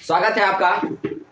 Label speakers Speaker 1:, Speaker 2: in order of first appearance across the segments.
Speaker 1: स्वागत है आपका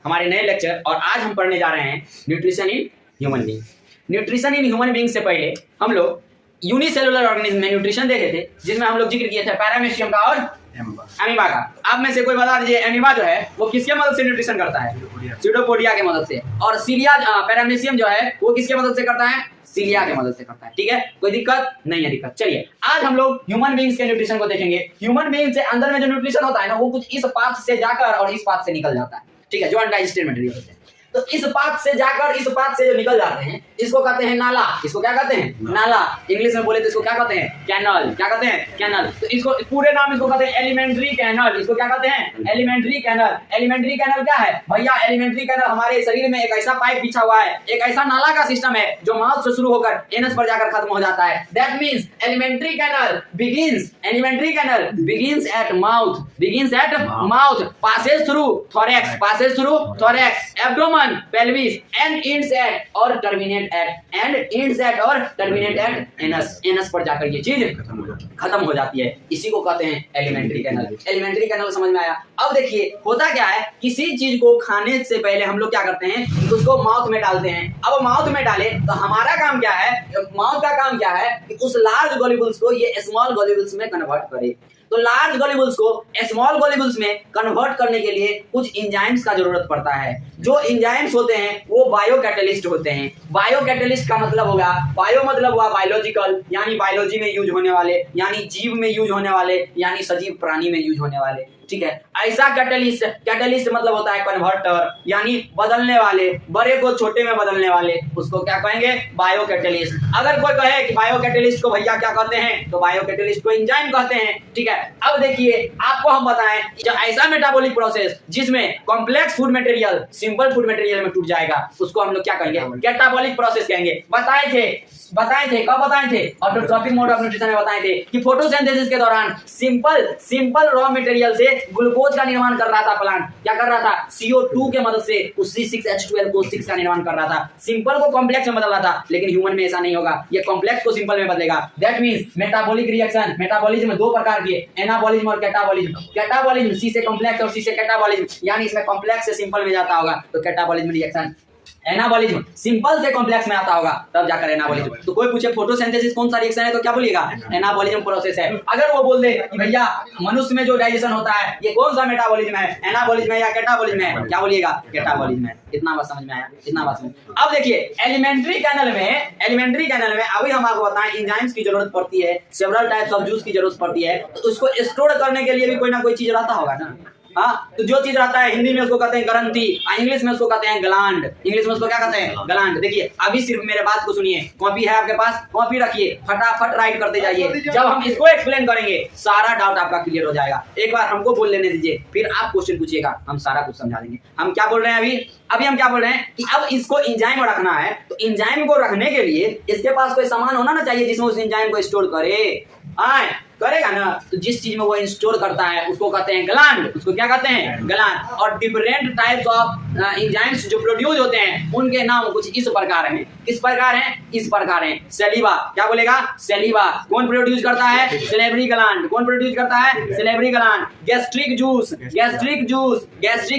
Speaker 1: हमारे नए लेक्चर। और आज हम पढ़ने जा रहे हैं nutrition in human beings. Nutrition in human beings से पहले हम लोग यूनिसेलुलर ऑर्गेनिज्म में न्यूट्रिशन देखे थे, जिसमें हम लोग जिक्र किए थे पैरामीशियम का और अमीबा का। आप में से कोई बता दीजिए अमीबा जो है वो किसके मदद से न्यूट्रिशन करता है? स्यूडोपोडिया के मदद से। और सीलिया पैरामीशियम जो है वो किसके मदद से करता है? सीलिया के मदद से करता है। ठीक है, कोई दिक्कत नहीं है? दिक्कत। चलिए आज हम लोग ह्यूमन बींग्स के न्यूट्रिशन को देखेंगे। ह्यूमन बींग से अंदर में जो न्यूट्रिशन होता है ना, वो कुछ इस पाथ से जाकर और इस पाथ से निकल जाता है। ठीक है, जो अनडाइजेस्टेड मटेरियल होते हैं। तो इस पाथ से जाकर इस पाथ से जो निकल जाते हैं इसको कहते हैं नाला। इसको क्या कहते हैं? नाला। इंग्लिश में बोले तो इसको क्या कहते हैं? कैनल। क्या कहते हैं? कैनल। तो इसको पूरे नाम इसको कहते हैं एलिमेंट्री कैनल। इसको क्या कहते हैं? Alimentary canal. एलिमेंट्री कैनल क्या है भैया? एलिमेंट्री कैनल हमारे शरीर में एक ऐसा पाइप बिछा हुआ है, एक ऐसा नाला का सिस्टम है जो माउथ से शुरू होकर एनस पर जाकर खत्म हो जाता है। That means alimentary canal begins at mouth, passes through thorax, abdomen, pelvis and ends at or terminate at anus पर जाकर ये चीज खत्म हो जाती है। इसी को कहते हैं एलिमेंट्री कैनल। एलिमेंट्री कैनल समझ में आया? अब देखिए होता क्या है, किसी चीज को खाने से पहले हम लोग क्या करते हैं, उसको माउथ में डालते हैं। अब माउथ में डाले तो हमारा काम क्या है, माउथ का काम क्या है कि उस लार्ज गॉल्यूल्स को ये स्मॉल गॉल्यूल्स में कन्वर्ट करे। तो लार्ज गॉल्यूल्स को स्मॉल गॉल्यूल्स में कन्वर्ट करने के लिए कुछ एंजाइम्स का जरूरत पड़ता है। जो एंजाइम्स होते हैं वो बायोकैटलिस्ट होते हैं। बायोकैटलिस्ट का मतलब होगा, बायो मतलब हुआ बायोलॉजिकल, यानी बायोलॉजी में यूज होने वाले, यानी जीव में यूज होने वाले, यानी सजीव प्राणी में यूज होने वाले। ठीक है, ऐसा कैटलिस्ट मतलब होता है कन्वर्टर, यानी बदलने वाले, बड़े को छोटे में बदलने वाले, उसको क्या कहेंगे? बायोकैटलिस्ट। अगर कोई कहे कि बायोकैटलिस्ट को भैया क्या कहते हैं, तो बायोकैटलिस्ट को एंजाइम कहते हैं। ठीक है, अब देखिए आपको हम बताएं, जो ऐसा मेटाबॉलिक प्रोसेस जिसमें complex food material simple food material में टूट जाएगा, उसको हम लोग क्या कहेंगे? कैटाबॉलिक प्रोसेस कहेंगे। बताए थे कब बताए थे? ऑटोट्रॉपिक मोड ऑफ न्यूट्रिशन में बताए थे कि फोटोसिंथेसिस के दौरान सिंपल रॉ मटेरियल से ग्लूकोज का निर्माण कर रहा था प्लांट। क्या कर रहा था? CO2 के मदद से उस C6H12O6 का निर्माण कर रहा था। सिंपल को कॉम्प्लेक्स में बदल रहा था, लेकिन ह्यूमन में ऐसा नहीं होगा, ये कॉम्प्लेक्स को सिंपल में बदलेगा। That means metabolic reaction, metabolism दो प्रकार के, एनाबॉलिज्म और कैटाबॉलिज्म। कैटाबॉलिज्म C से कॉम्प्लेक्स और C से कैटाबॉलिज्म, यानी इसमें कॉम्प्लेक्स से सिंपल में जाता होगा तो कैटाबॉलिज्म रिएक्शन। एनाबॉलिज्म सिंपल से कॉम्प्लेक्स में आता होगा तब जाकर एनाबॉलिज्म। तो कोई पूछे फोटोसिंथेसिस कौन सा रिएक्शन है तो क्या बोलिएगा? एनाबॉलिज्म प्रोसेस है। अगर वो बोल दे कि भैया मनुष्य में जो डाइजेशन होता है ये कौन सा मेटाबॉलिज्म है, एनाबॉलिज्म है या कैटाबॉलिज्म है, क्या बोलिएगा? कैटाबॉलिज्म है। इतना बात समझ में आया? इतना बात समझ। अब देखिए एलिमेंट्री कैनल में अभी हम आपको बताएं एंजाइम्स की जरूरत पड़ती है, सेवरल टाइप्स ऑफ जूस की जरूरत पड़ती है। तो उसको स्टोर करने के लिए भी कोई ना कोई चीज रहता होगा ना। हाँ, तो जो चीज रहता है हिंदी में उसको कहते हैं ग्रंथि, इंग्लिश में उसको कहते हैं ग्लैंड। इंग्लिश में उसको क्या कहते हैं? ग्लैंड। देखिए अभी सिर्फ मेरे बात को सुनिए, कॉपी है आपके पास, कॉपी रखिए, फटाफट राइट करते जाइए। जब हम इसको एक्सप्लेन करेंगे सारा डाउट आपका क्लियर हो जाएगा। एक बार हमको बोल लेने दीजिए, फिर आप क्वेश्चन पूछिएगा, हम सारा कुछ समझा देंगे। हम क्या बोल रहे हैं अभी हम क्या बोल रहे हैं कि अब इसको एंजाइम रखना है, तो एंजाइम को रखने के लिए इसके पास कोई सामान होना ना चाहिए जिसमें उस एंजाइम को स्टोर करे। करेगा ना, तो जिस चीज में वो स्टोर करता है उसको कहते हैं ग्लैंड। उसको क्या कहते हैं? ग्लैंड। और डिफरेंट टाइप्स ऑफ एंजाइम्स जो प्रोड्यूस होते हैं उनके नाम कुछ इस प्रकार हैं। किस प्रकार हैं? इस प्रकार हैं। सेलिवा, क्या बोलेगा? सेलिवा। कौन प्रोड्यूस करता है? सेलेब्री ग्लैंड। कौन प्रोड्यूस करता है? सेलेब्री ग्लैंड। गैस्ट्रिक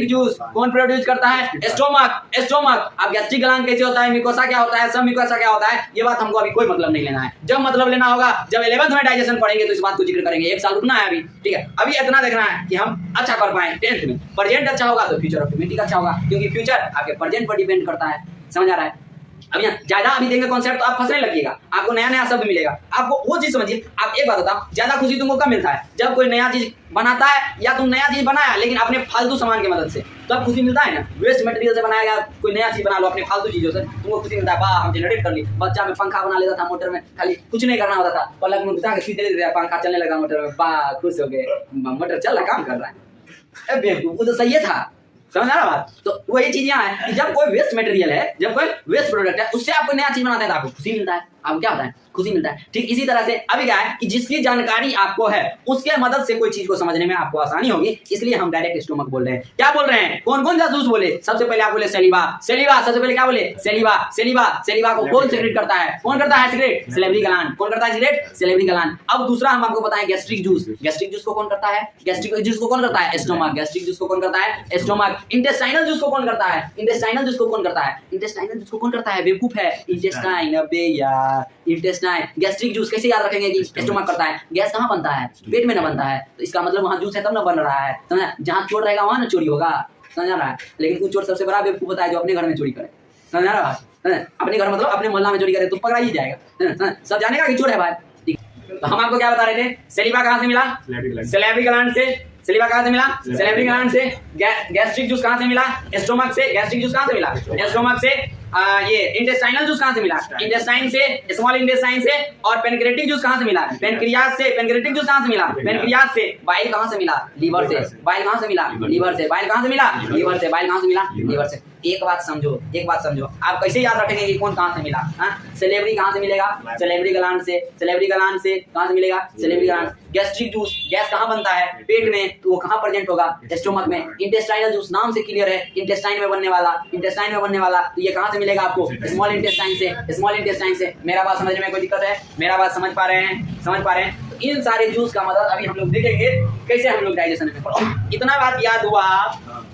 Speaker 1: जूस कौन प्रोड्यूस करता है? स्टोमक। अब गैस्ट्रिक ग्लैंड कैसे होता है, म्यूकोसा क्या होता है, सब म्यूकोसा क्या होता है, ये बात हमको अभी कोई मतलब नहीं लेना है। जब मतलब लेना होगा जब 11th में डाइजेशन पढ़ेंगे तो इस बात को जिक्र करेंगे। एक साल रुकना है अभी। ठीक है, अभी इतना देखना है कि हम अच्छा कर पाए 10th में। प्रेजेंट अच्छा होगा तो फ्यूचर ऑटोमेटिक अच्छा होगा, क्योंकि फ्यूचर आपके प्रेजेंट पर डिपेंड करता है। समझ आ रहा है? अब यहाँ ज्यादा अभी देंगे कॉन्सेप्ट तो आप फंसने लगिएगा, आपको नया शब्द मिलेगा। आपको वो चीज समझिए। आप एक बात बताओ, ज्यादा खुशी तुमको कब मिलता है? जब कोई नया चीज बनाता है या तुम नया चीज बनाया लेकिन अपने फालतू सामान की मदद से, तो अब खुशी मिलता है ना। वेस्ट मटेरियल से बनाया गया कोई नया चीज बना लो अपने फालतू चीजों से, तुमको खुशी मिलता है। वाह हम जनरेट कर ली। बच्चा में पंखा बना लेता था मोटर में, खाली कुछ नहीं करना होता था, पलक में घुसा के सीधे दे दिया, पंखा चलने लगा मोटर में, वाह खुश हो गए, मोटर चल रहा, काम कर रहा है। बेवकूफ, वो तो सही था। समझ आ रहा बात? तो वही चीज यहाँ है कि जब कोई वेस्ट मटेरियल है, जब कोई वेस्ट प्रोडक्ट है, उससे आप कोई नया चीज बनाते हैं तो आपको खुशी मिलता है। आपको क्या होता है, खुशी मिलता है। ठीक इसी तरह से अभी क्या है कि जिसकी जानकारी आपको है उसके मदद से कोई चीज को समझने में आपको आसानी होगी, इसलिए हम डायरेक्ट स्टोमक बोल रहे हैं। क्या बोल रहे हैं, कौन कौन सा जूस बोले, सबसे पहले आप बोले सेलिवा, सेलिवा सबसे पहले क्या बोले, सेलिवा, सेलिवा, सेलिवा को कौन सेक्रेट करता है, कौन करता है सेक्रेट, सेलेब्री ग्लैंड, कौन करता है सेक्रेट, सेलेब्री ग्लैंड। अब दूसरा हम आपको बताएं गैस्ट्रिक जूस, गैस्ट्रिक जूस को कौन करता है, गैस्ट्रिक जूस को कौन करता है, स्टोमक, गैस्ट्रिक जूस को कौन करता है, स्टोमक। इंटेस्टाइनल जूस को कौन करता है, इंटेस्टाइनल जूस को कौन करता है, इंटेस्टाइनल जूस को कौन करता है, बेवकूफ है, इंटेस्टाइन, अबे यार इंटेस्टाइन। गैस्ट्रिक जूस कैसे याद रखेंगे कि स्टोमक करता है, गैस कहाँ बनता है, पेट में ना बनता है, तो इसका मतलब वहाँ जूस है तब ना बन रहा है, समझा, जहाँ चोर रहेगा वहाँ ना चोरी होगा, समझ रहा है। लेकिन कुछ चोर सबसे बड़ा बेवकूफ होता है जो अपने घर में चोरी करे, समझ रहा है, अपने घर मतलब अपने मोहल्ला में चोरी करे तो पकड़ा ही जाएगा, सब जानेगा कि चोर है भाई। ठीक, तो हम आपको क्या बता रहे थे, सेलिवा कहाँ से मिला, सेलेब्री ग्लैंड से, सेलिवा कहाँ से मिला, सेलेब्री ग्लैंड से। गैस्ट्रिक जूस कहाँ से मिला, स्टोमक से, गैस्ट्रिक जूस कहाँ से मिला, स्टोमक से। ये इंटेस्टाइनल जूस कहाँ से मिला, इंटेस्टाइन से, स्मॉल इंटेस्टाइन से। और पेनक्रियाटिक जूस कहाँ से मिला, पेनक्रियाज से। पेनक्रियाटिक जूस कहाँ से मिला, पेनक्रियाज से। बाइल कहाँ से मिला, लीवर से। बाइल कहाँ से मिला, लीवर से। बाइल कहाँ से मिला, लीवर से। बाइल कहाँ से मिला, लीवर से। एक बात समझो, एक बात समझो, आप कैसे याद रखेंगे कि कौन कहाँ से मिला। सेलेब्री कहाँ से मिलेगा, सेलेब्री ग्लैंड से। सेलेब्री ग्लैंड से कहाँ से मिलेगा, सेलेब्री ग्लैंड। गैस्ट्रिक जूस, गैस कहाँ बनता है, पेट में, तो वो कहाँ प्रेजेंट होगा, स्टोमक में। इंटेस्टाइनल जूस नाम से क्लियर है, इंटेस्टाइन में बनने वाला, इंटेस्टाइन में बनने वाला, तो ये कहाँ से मिलेगा आपको, स्मॉल इंटेस्टाइन से। स्मॉल इंटेस्टाइन से। मेरा बात समझने में कोई दिक्कत है, मेरा बात समझ पा रहे हैं, समझ पा रहे हैं। तो इन सारे जूस का मतलब अभी हम लोग देखेंगे कैसे हम लोग डाइजेशन में। इतना बात याद हुआ,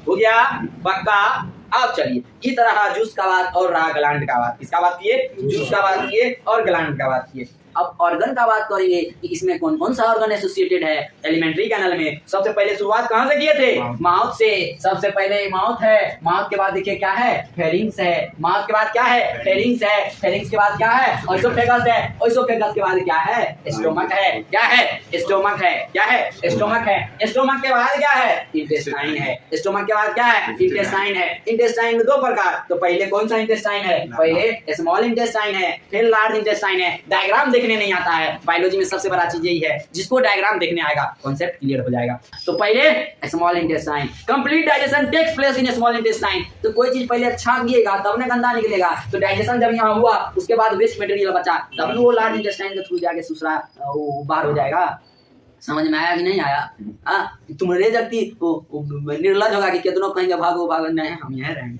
Speaker 1: हो गया पक्का। अब चलिए इस तरह जूस का बात और रहा ग्लैंड का बात। किसका बात किए, जूस का बात किए और ग्लैंड का बात किए। अब ऑर्गन का बात करेंगे कि इसमें कौन कौन सा ऑर्गन एसोसिएटेड है एलिमेंट्री कैनल में। सबसे पहले शुरुआत कहाँ से किए थे, माउथ से। सबसे पहले माउथ है, माउथ के बाद देखिए क्या है, फेरिंग्स है। माउथ के बाद क्या है, फेरिंग्स है। फेरिंग्स के बाद क्या है, ओइसोफेगस है। ओइसोफेगस के बाद क्या है, स्टोमक है। क्या है, स्टोमक है। क्या है, स्टोमक है। स्टोमक के बाद क्या है, इंटेस्टाइन है। स्टोमक के बाद क्या है, इंटेस्टाइन है। इंटेस्टाइन दो प्रकार, तो पहले कौन सा इंटेस्टाइन है, पहले स्मॉल इंटेस्टाइन है, फिर लार्ज इंटेस्टाइन है। डायग्राम देखने नहीं आता है, बायोलॉजी में सबसे बड़ा चीज यही है, जिसको डायग्राम देखने आएगा कॉन्सेप्ट क्लियर हो जाएगा। तो पहले small intestine, complete digestion takes place in small intestine. तो कोई चीज पहले अच्छा दिएगा तब ना गंदा निकलेगा। तो डाइजेशन जब यहाँ हुआ उसके बाद वेस्ट मटेरियल बचा, तब वो लार्ज इंटेस्टाइन के थ्रू जाके दूसरा बाहर हो जाएगा। समझ में आया कि नहीं आया? तुम रह जाती निर्लज होगा कि कितनों कहेंगे भागो भागो, नहीं हम यहाँ रहेंगे।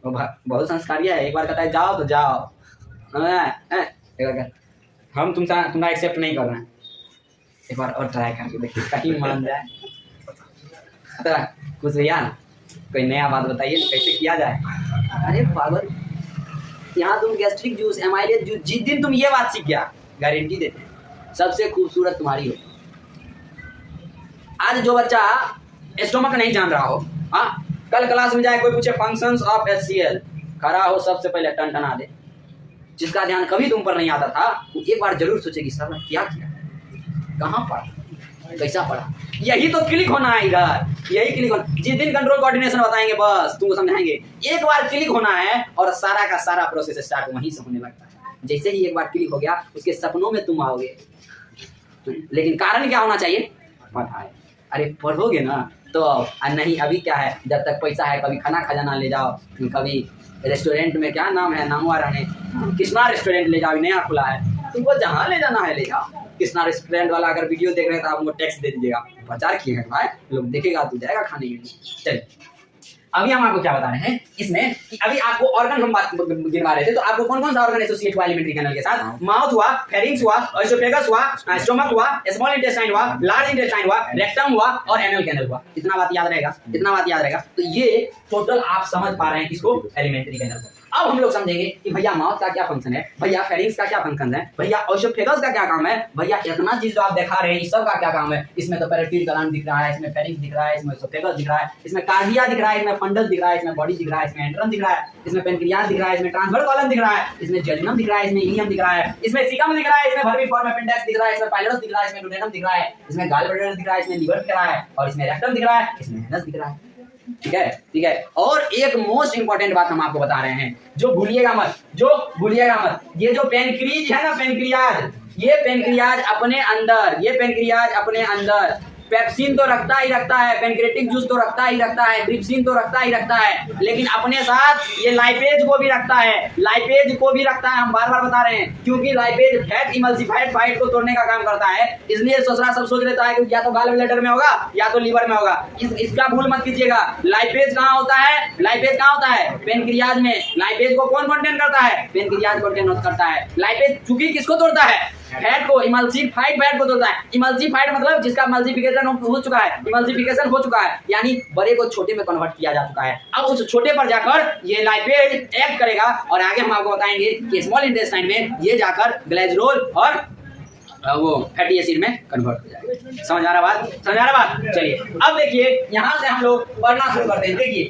Speaker 1: बहुत संस्कारी है, एक बार कहता है जाओ तो जाओ, हम तुम्हारा एक्सेप्ट नहीं कर रहे हैं, एक बार और ट्राई करके देखिए कहीं मान जाए। तो कुछ यार कोई नया बात बताइए कैसे किया जाए। अरे पागल, यहाँ तुम गैस्ट्रिक जूस, एमाइलेज जूस, जिस दिन तुम ये बात सीख गया गारंटी देते हैं सबसे खूबसूरत तुम्हारी हो। आज जो बच्चा स्टोमक नहीं जान रहा हो, कल क्लास में जाए कोई पूछे फंक्शंस ऑफ HCl, खड़ा हो सबसे पहले टन दे। जिसका ध्यान कभी तुम पर नहीं आता था वो एक बार जरूर सोचे कि सर क्या किया, कहाँ पढ़ा, कैसा पढ़ा। यही तो क्लिक होना है इधर, यही क्लिक होना। जिस दिन कंट्रोल कोऑर्डिनेशन बताएंगे बस तुमको समझाएंगे, एक बार क्लिक होना है और सारा का सारा प्रोसेस स्टार्ट वहीं से होने लगता है। जैसे ही एक बार क्लिक हो गया उसके सपनों में तुम आओगे। लेकिन कारण क्या होना चाहिए, पढ़ाई। अरे पढ़ोगे ना तो नहीं, अभी क्या है, जब तक पैसा है कभी खाना खजाना ले जाओ, कभी रेस्टोरेंट में, क्या नाम है, नाम वाला ने कृष्णा रेस्टोरेंट ले जाओ, नया खुला है, तुमको जहाँ ले जाना है ले जाओ। कृष्णा रेस्टोरेंट वाला अगर वीडियो देख रहे हैं तो आप उनको टैक्स दे दीजिएगा, प्रचार किए हैं भाई, लोग देखेगा तो जाएगा खाने के लिए। चलिए अभी हम आपको क्या बता रहे हैं इसमें कि अभी आपको ऑर्गन हम बात गिनवा रहे थे, तो आपको कौन कौन सा ऑर्गन एसोसिएट हुआ एलिमेंट्री कैनल के साथ। माउथ हुआ, फेरिंग्स हुआ, ओइसोफेगस हुआ, स्टोमक हुआ, स्मॉल इंटेस्टाइन हुआ, लार्ज इंटेस्टाइन हुआ, रेक्टम हुआ और एनल कैनल हुआ। इतना बात याद रहेगा, इतना बात याद रहेगा। तो ये टोटल आप समझ पा रहे हैं किसको, एलिमेंट्री कैनल को। अब हम लोग समझेंगे कि भैया माउथ का क्या फंक्शन है, भैया फेरिंग्स का क्या फंक्शन है, भैया ओइसोफेगस का क्या काम है, भैया इतना चीज जो आप दिखा रहे हैं इस सब का क्या काम है। इसमें तो पैराटाइड ग्लैंड दिख रहा है, इसमें फेरिंग्स दिख रहा है, इसमें ओइसोफेगस दिख रहा है, इसमें कार्डिया दिख रहा है, इसमें फंडस दिख रहा है, इसमें बॉडी दिख रहा है, इसमें एंट्रम दिख रहा है, इसमें पेनक्रियास दिख रहा है, इसमें ट्रांसवर्स कॉलम दिख रहा है, इसमें जेलिनम दिख रहा है, इसमें इलियम दिख रहा है, इसमें सीकम दिख रहा है, इसमें वर्मिफॉर्म अपेंडिक्स दिख रहा है, इसमें पाइलोरस दिख रहा है, इसमें डुडेनम दिख रहा है, इसमें गॉलब्लैडर दिख रहा है, इसमें लीवर दिख रहा है और इसमें रेक्टम दिख रहा है, इसमें एनस दिख रहा है। ठीक है, ठीक है। और एक मोस्ट इंपॉर्टेंट बात हम आपको बता रहे हैं, जो भूलिएगा मत, जो भूलिएगा मत, ये जो पेनक्रीज है ना, पेनक्रियाज, ये पेनक्रियाज अपने अंदर, ये पेनक्रियाज अपने अंदर पेप्सिन तो रखता ही रखता है, पेनक्रेटिक जूस तो रखता ही रखता है, ट्रिप्सिन तो रखता ही रखता है, लेकिन अपने साथ ये लाइपेज को भी रखता है, लाइपेज को भी रखता है। हम बार बार बता रहे हैं, क्योंकि लाइपेज फैट इमल्सिफाइड फाइट को तोड़ने का काम करता है, इसलिए ससुरा सब सोच लेता है कि या तो गॉल ब्लैडर में होगा या तो लीवर में होगा। इसका भूल मत कीजिएगा। लाइपेज कहाँ होता है? लाइपेज कहाँ होता है? पेनक्रियाज में। लाइपेज को कौन कंटेन करता है? पेनक्रियाज कंटेन करता है। लाइपेज चूंकि किसको तोड़ता है? फैट को, इमल्सिफाइड फैट को तोड़ता है। इमल्सिफाइड मतलब जिसका इमल्सिफिकेशन हो चुका है, इमल्सिफिकेशन हो चुका है, यानी बड़े को छोटे में कन्वर्ट किया जा चुका है। अब उस छोटे पर जाकर ये लाइपेज एक्ट करेगा और आगे हम आपको बताएंगे कि स्मॉल इंटेस्टाइन में ये जाकर ग्लाइसरोल और वो फैटी एसिड में कन्वर्ट हो जाएगा। समझ आ रहा बात? चलिए अब देखिए, यहाँ से हम लोग पढ़ना शुरू करते हैं। देखिए